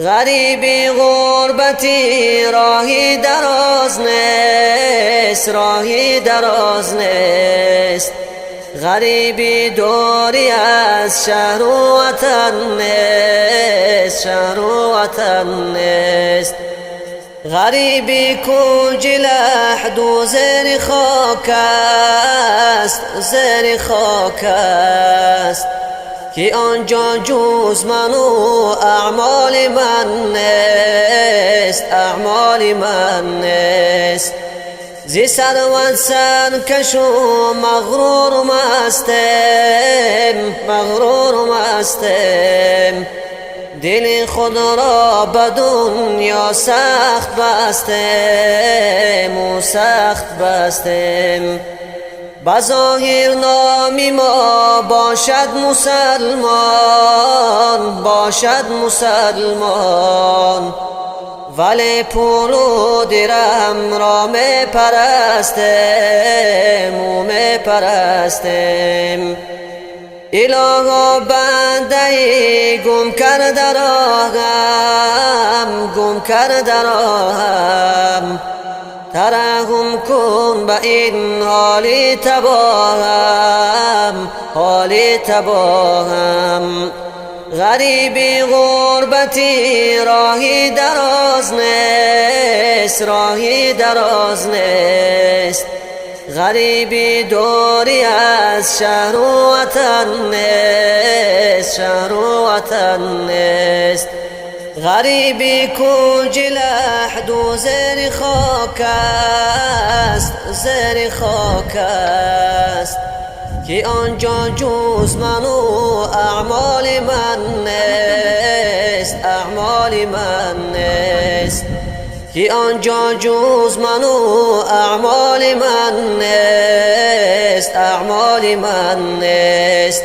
غریبی غربتی راهی دراز نیست، راهی دراز نیست. غریبی دوری از شهر و وطن نیست، شهر و وطن نیست. غریبی کو جلحد و زیر خاک است، زیر خاک است. که آنجا جز من و اعمال من نیست، اعمال من نیست. زی ثروت سرکش و مغرور مستم، مغرور مستم. دل خود را به دنیا سخت بستم و سخت بستم. بظاهر نامی ما باشد مسلمان، باشد مسلمان. ولی پول و درهم را می پرستم و می پرستم. الها بنده گم کرده راهم، گم کرده راهم. ترحم کن به این حال تباهم، حال تباهم. غریبی غربتی راهی دراز نیست، راهی دراز نیست. غریبی دوری از شهر و وطن نیست، شهر و وطن نیست. غریبی کو جلحد و زیر خاک است، زیر خاک است. که آنجا جز من و اعمال من نیست، اعمال من نیست. که آنجا جز من و اعمال من نیست، اعمال من نیست.